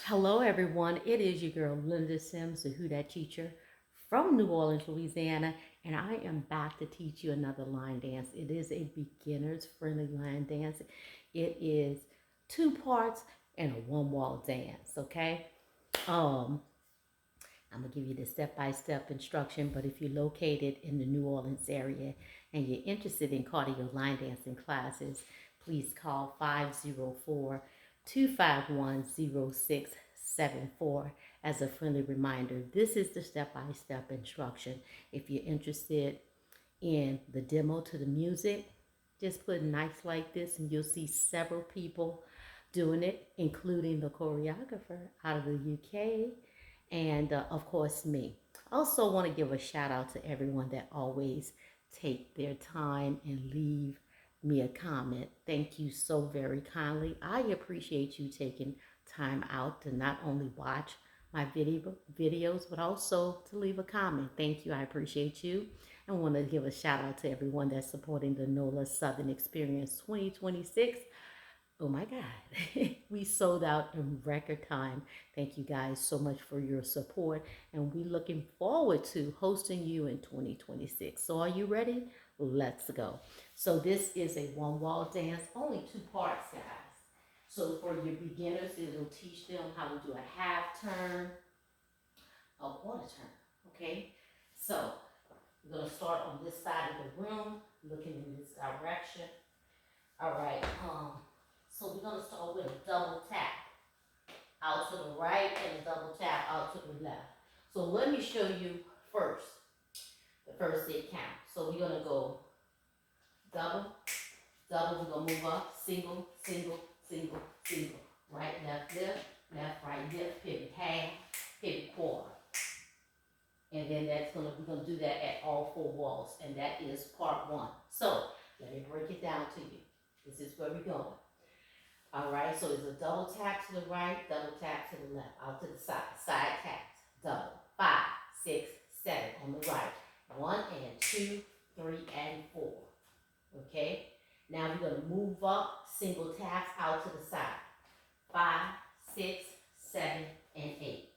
Hello, everyone. It is your girl, Linda Sims, the Who Dat teacher from New Orleans, Louisiana, and I am back to teach you another line dance. It is a beginner's friendly line dance. It is two parts and a one wall dance, okay? Um, I'm gonna give you the step-by-step instruction, but if you're located in the New Orleans area and you're interested in cardio line dancing classes, please call 504-251-0674. As a friendly reminder, this is the step-by-step instruction. If you're interested in the demo to the music, just put nice like this and you'll see several people doing it, including the choreographer out of the UK and of course me. I also want to give a shout out to everyone that always take their time and leave me a comment. Thank you so very kindly. I appreciate you taking time out to not only watch my videos, but also to leave a comment. Thank you. I appreciate you. I want to give a shout out to everyone that's supporting the NOLA Southern Experience 2026. Oh my God, we sold out in record time. Thank you guys so much for your support, and we're looking forward to hosting you in 2026. So, are you ready? Let's go. So, this is a one wall dance, only two parts, guys. So, for your beginners, it'll teach them how to do a half turn, a quarter turn. Okay, so we're gonna start on this side of the room, looking in this direction. All right. So we're gonna start with a double tap out to the right and a double tap out to the left. So let me show you first the first 8 count. So we're gonna go double, double. We're gonna move up, single, single, single, single. Right, left, left, right, left. Pivot half, pivot quarter. And then we're gonna do that at all 4 walls, and that is part 1. So let me break it down to you. This is where we're going. All right, so it's a double tap to the right, double tap to the left, out to the side, side taps, double, 5, 6, 7 on the right, 1 and 2, 3 and 4. Okay, now we're gonna move up, single taps out to the side, 5, 6, 7 and 8.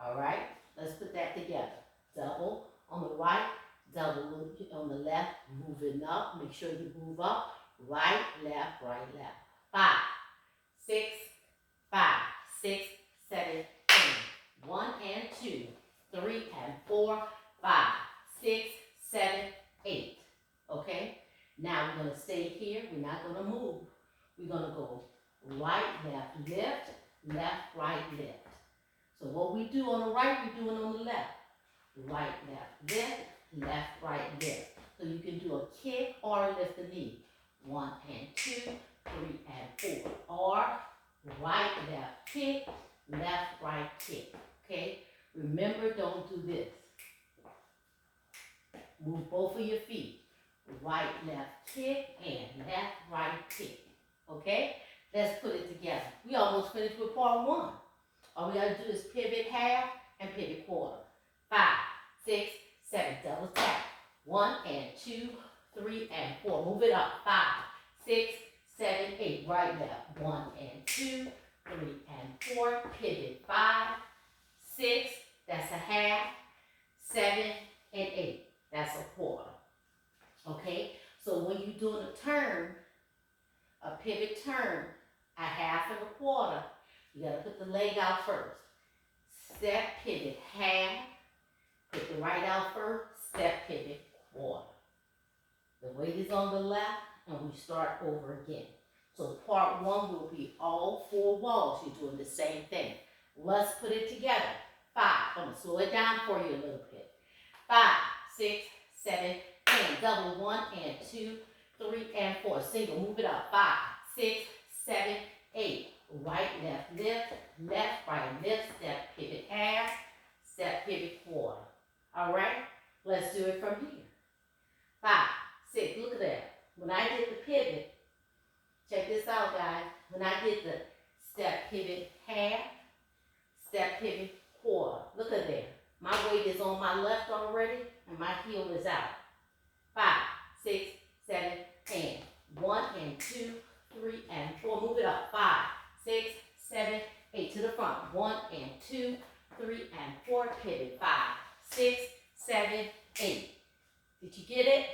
All right, let's put that together. Double on the right, double on the left, moving up. Make sure you move up, right, left, 5, 6, 5, 6, 7, 8. 1 and 2, 3 and 4, 5, 6, 7, 8. Okay? Now we're going to stay here. We're not going to move. We're going to go right, left, lift, left, right, lift. So what we do on the right, we're doing on the left. Right, left, lift, left, right, lift. So you can do a kick or lift the knee. 1 and 2, 3 and 4. Or right, left, kick, left, right, kick. Okay? Remember, don't do this. Move both of your feet. Right, left, kick, and left, right, kick. Okay? Let's put it together. We almost finished with part 1. All we got to do is pivot half and pivot quarter. 5, 6, 7. Double tap. 1 and 2, 3 and 4. Move it up. 5, 6, 7, 8. Right, left. 1 and 2, 3 and 4. Pivot 5, 6. That's a half. 7 and 8. That's a quarter. Okay? So when you're doing a turn, a pivot turn, a half and a quarter, you got to put the leg out first. Step, pivot, half. Put the right out first. Step, pivot, quarter. The weight is on the left, and we start over again. So part 1 will be all 4 walls. You're doing the same thing. Let's put it together. 5. I'm going to slow it down for you a little bit. 5, 6, 7, 10. Double 1 and 2, 3 and 4. Single. Move it up. 5, 6, 7, 8. Right, left, lift, left, right, lift, step, pivot half, step, pivot quarter. All right, let's do it from here. 5, 6, look at that. When I did the pivot, check this out, guys. When I did the step, pivot half, step, pivot quarter, look at there. My weight is on my left already, and my heel is out. 5, 6, 7, 10. 1 and 2, 3 and 4. Move it up. 5, 6, 7, 8. to the front. 1 and 2, 3 and 4, pivot. 5, 6, 7, 8. Did you get it?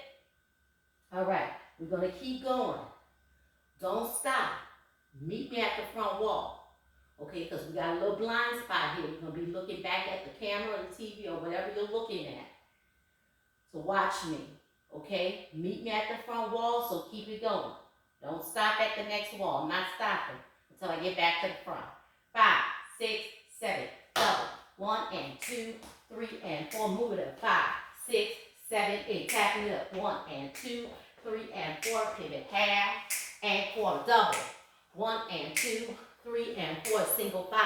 All right, we're going to keep going. Don't stop. Meet me at the front wall. Okay, because we got a little blind spot here. We're going to be looking back at the camera or the TV or whatever you're looking at. So watch me. Okay, meet me at the front wall, so keep it going. Don't stop at the next wall. I'm not stopping until I get back to the front. 5, 6, 7, double. 1 and 2, 3 and 4. Move it up. 5, 6, 7, 8. Tapping it up. 1 and 2, 3 and 4. Pivot half and quarter. Double. 1 and 2, 3 and 4. Single. 5,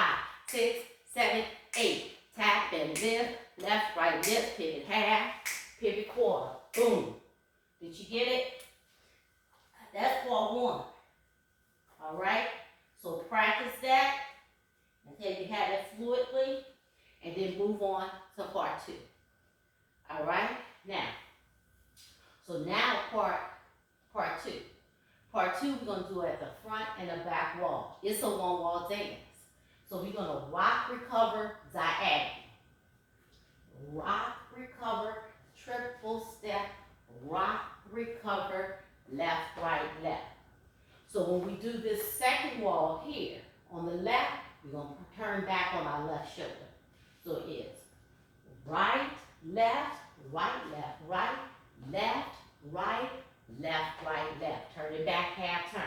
6, 7, 8. Tap and lift. Left, right, lift. Pivot half. Pivot quarter. Boom. Did you get it? That's part 1. All right? So practice that until you have it fluidly, and then move on to part 2. All right? Now, so now part 2. Part 2, we're going to do it at the front and the back wall. It's a one-wall dance. So we're going to rock, recover, diagonal. Rock, recover, triple step, rock, recover, left, right, left. So when we do this second wall here, on the left, we're going to turn back on our left shoulder. So it's right, left, right, left, right, left, right, left, right, left. Turn it back, half turn.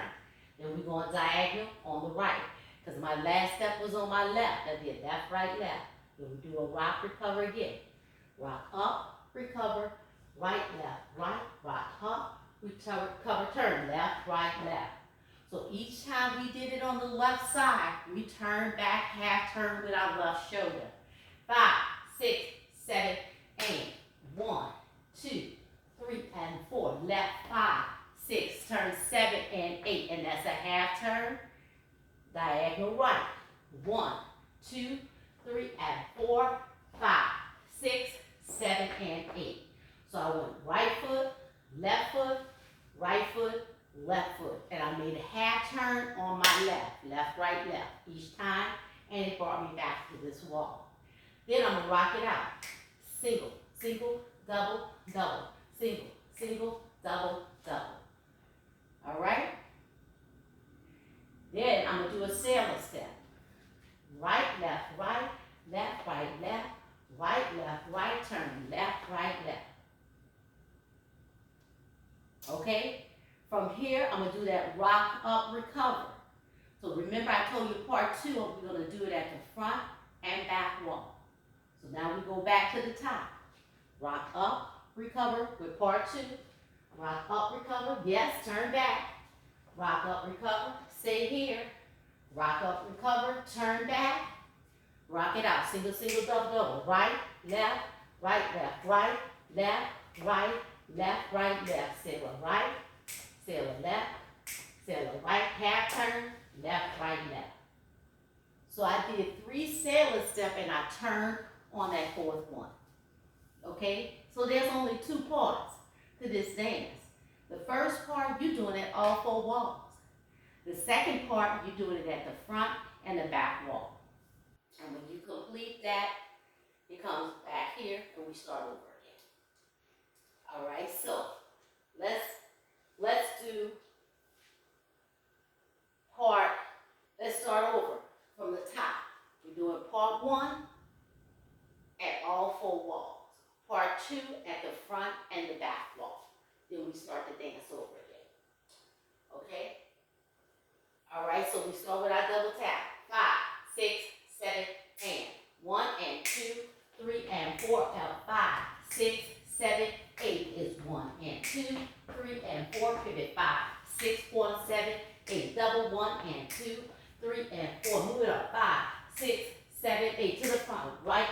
Then we're going diagonal on the right. Because my last step was on my left. I did left, right, left. Then we do a rock, recover again. Rock up, recover, right, left, right, rock up, recover, turn, left, right, left. So each time we did it on the left side, we turn back, half turn with our left shoulder. 5, 6, 7, 8. 1, 2, 3, and 4. Left, 5, 6, turn 7 and 8. And that's a half turn. Diagonal right. 1, 2, 3, and 4, 5, 6, 7, and 8. So I went right foot, left foot, right foot, left foot. And I made a half turn on my left. Left, right, left. Each time. And it brought me back to this wall. Then I'm going to rock it out. Single, single, double, double. Single, single, double, double. All right? Then I'm going to do a sailor step. Right, left, right, left, right, left, right, turn, left, right, left. Okay? From here, I'm going to do that rock up, recover. So remember I told you part 2, we're going to do it at the front and back wall. So now we go back to the top. Rock up, recover with part 2. Rock up, recover. Yes, turn back. Rock up, recover. Stay here. Rock up, recover. Turn back. Rock it out. Single, single, double, double. Right, left, right, left, right, left, right, left, right, left. Sailor right, sailor left, sailor right, half turn, left, right, left. So I did 3 sailor steps and I turned on that 4th one. Okay? So there's only 2 parts to this dance. The first part, you're doing it all 4 walls. The second part, you're doing it at the front and the back wall. And when you complete that, it comes back here and we start over again. All right, so let's do let's start over from the top. We're doing part 1 at all 4 walls. Part 2 at the front and the back wall. Then we start the dance over again. Okay? All right, so we start with our double tap. 5, 6, 7, and 1 and 2, 3 and 4, out 5, 6, 7, 8 is 1 and 2, 3 and 4, pivot 5, 6, 4, 7, 8, double 1 and 2, 3 and 4, move it up 5, 6, 7, 8 to the front, right,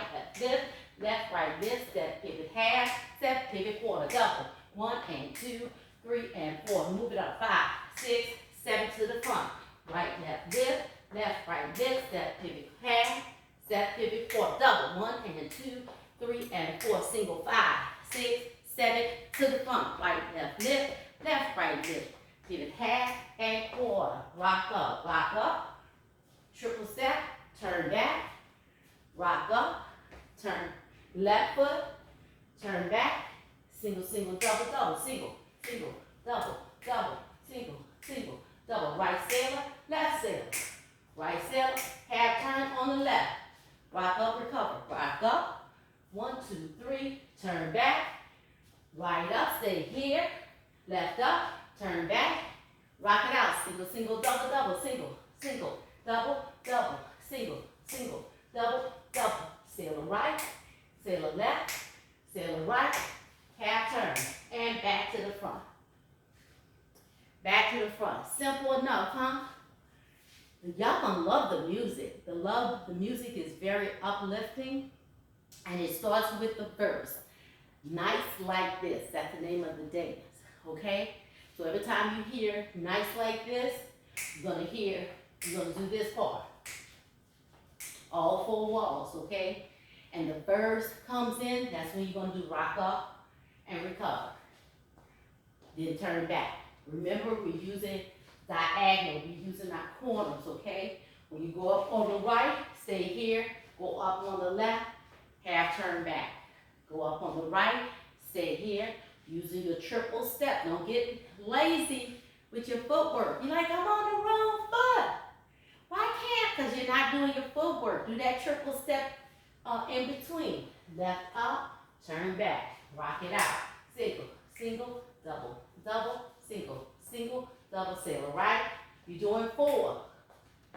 left, right, lift, step, pivot half, step, pivot quarter, double, 1 and 2, 3 and 4, move it up 5, 6, 7 to the front, right, left, right, lift, step, pivot half, step, pivot quarter, double, 1 and 2, 3 and 4, single 5, 6, 7 to the front, right, lift, right, lift, pivot half and quarter, rock up, triple step, turn Left foot, turn back, single, single, double, double, single, single, double, double, single, single, double. Right sailor, left sailor. Right sailor, half turn on the left. Rock up, recover. Rock up. 1, 2, 3. Turn back. Right up, stay here. Left up, turn back. Rock it out. Single, single, double, double, single, single, double, double, single, single, double, double. Sailor right, sailor left, sailor right, half turn, and back to the front. Back to the front. Simple enough, huh? Y'all gonna love the music. The music is very uplifting, and it starts with the verse. Nice like this. That's the name of the dance. Okay? So every time you hear nice like this, you're gonna do this part. All 4 walls, okay? And the verse comes in, that's when you're gonna do rock up and recover. Then turn back. Remember, we're using diagonal, we're using our corners, okay? When you go up on the right, stay here, go up on the left, half turn back. Go up on the right, stay here, using your triple step. Don't get lazy with your footwork. You're like, I'm on the wrong foot. Why can't? Because you're not doing your footwork. Do that triple step in between. Left up, turn back, rock it out. Single, single, double, double, single, single, double, sailor, right? You're doing 4.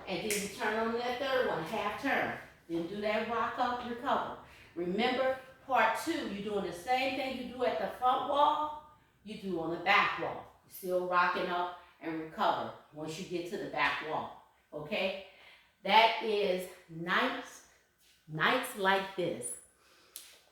And then you turn on that third one, half turn. Then do that rock up, recover. Remember, part 2, you're doing the same thing you do at the front wall, you do on the back wall. You're still rocking up and recover once you get to the back wall. Okay? That is nights like this.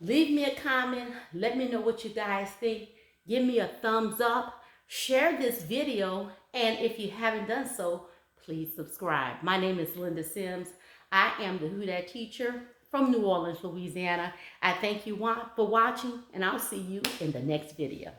Leave me a comment. Let me know what you guys think. Give me a thumbs up. Share this video. And if you haven't done so, please subscribe. My name is Linda Sims. I am the Who Dat teacher from New Orleans, Louisiana. I thank you for watching, and I'll see you in the next video.